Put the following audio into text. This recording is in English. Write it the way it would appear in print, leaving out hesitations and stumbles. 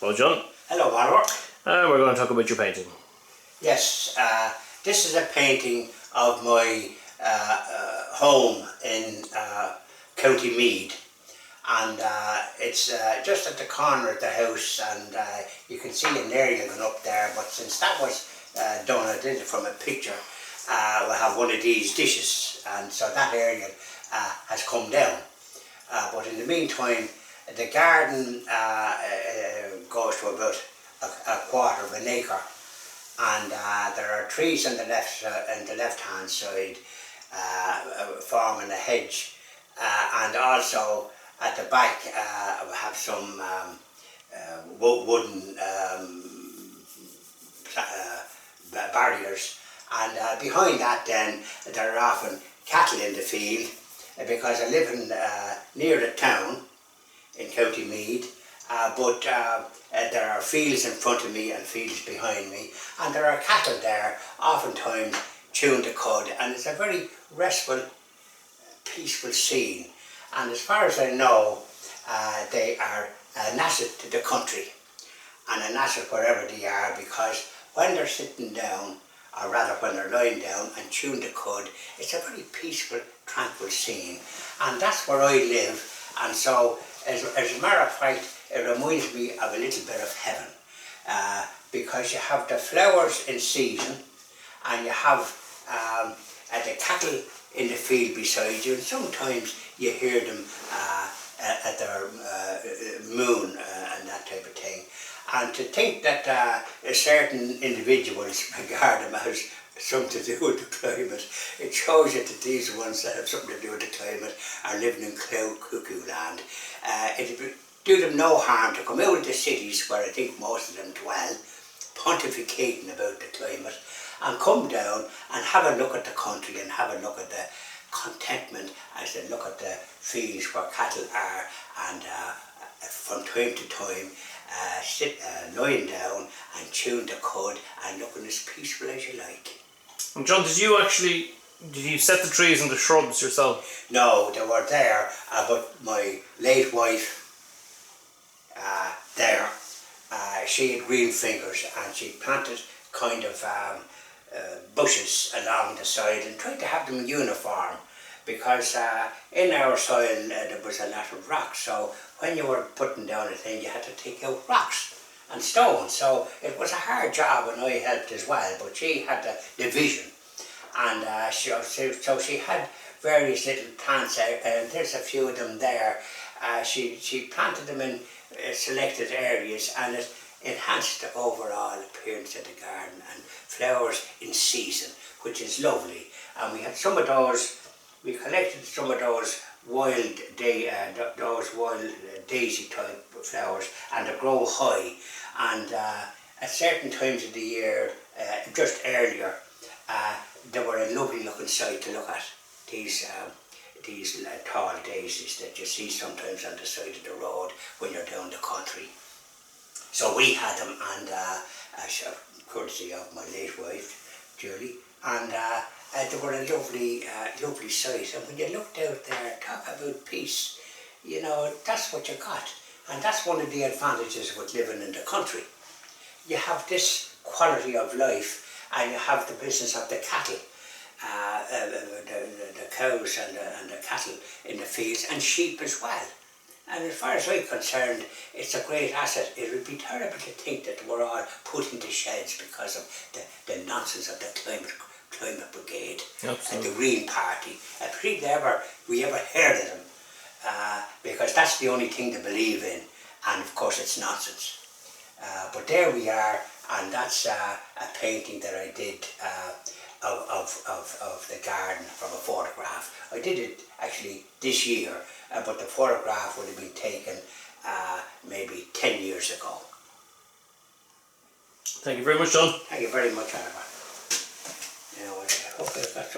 Hello, John. Hello, Oliver. We're going to talk about your painting. Yes, this is a painting of my home in County Meath, and it's just at the corner of the house, and you can see an area going up there, but since that was done, I did it from a picture. We have one of these dishes, and so that area has come down. But in the meantime, the garden goes to about a quarter of an acre, and there are trees on the left hand side forming a hedge, and also at the back we have some wooden barriers, and behind that then there are often cattle in the field, because I live in near the town in County Meath, but there are fields in front of me and fields behind me, and there are cattle there, oftentimes chewing the cud, and it's a very restful, peaceful scene. And as far as I know, they are an asset to the country, and an asset wherever they are, because when they're sitting down, or rather when they're lying down and chewing the cud, it's a very peaceful, tranquil scene, and that's where I live. And so, as a matter of fact, it reminds me of a little bit of heaven, because you have the flowers in season, and you have the cattle in the field beside you, and sometimes you hear them at their moon and that type of thing. And to think that certain individuals regard them as something to do with the climate, it shows you that these ones that have something to do with the climate are living in cloud cuckoo land. It would do them no harm to come out of the cities, where I think most of them dwell, pontificating about the climate, and come down and have a look at the country and have a look at the contentment as they look at the fields where cattle are, and from time to time lying down and chewing the cud and looking as peaceful as you like. And John, did you set the trees and the shrubs yourself? No, they were there, but my late wife she had green fingers, and she planted kind of bushes along the side and tried to have them uniform, because in our soil there was a lot of rocks, so when you were putting down a thing you had to take out rocks and stones, so it was a hard job, and I helped as well, but she had the vision, and so she had various little plants out, and there's a few of them there. She planted them in selected areas, and it enhanced the overall appearance of the garden, and flowers in season, which is lovely. And we had some of those, we collected some of those wild daisy type flowers, and they grow high, and at certain times of the year, just earlier, they were a lovely looking sight to look at, these tall daisies that you see sometimes on the side of the road when you're down the country. So we had them, and courtesy of my late wife, Julie, and they were a lovely sight. And when you looked out there, talk about peace, you know, that's what you got. And that's one of the advantages with living in the country. You have this quality of life, and you have the business of the cattle, the cows and the cattle in the fields, and sheep as well. And as far as I'm concerned, it's a great asset. It would be terrible to think that we're all put into sheds because of the nonsense of the climate brigade. Absolutely. And the Green Party. I think we ever heard of them, because that's the only thing they believe in, and of course it's nonsense. But there we are, and that's a painting that I did of the garden from a photograph. I did it actually this year, but the photograph would have been taken maybe 10 years ago. Thank you very much, John. Thank you very much, Oliver. I hope I've got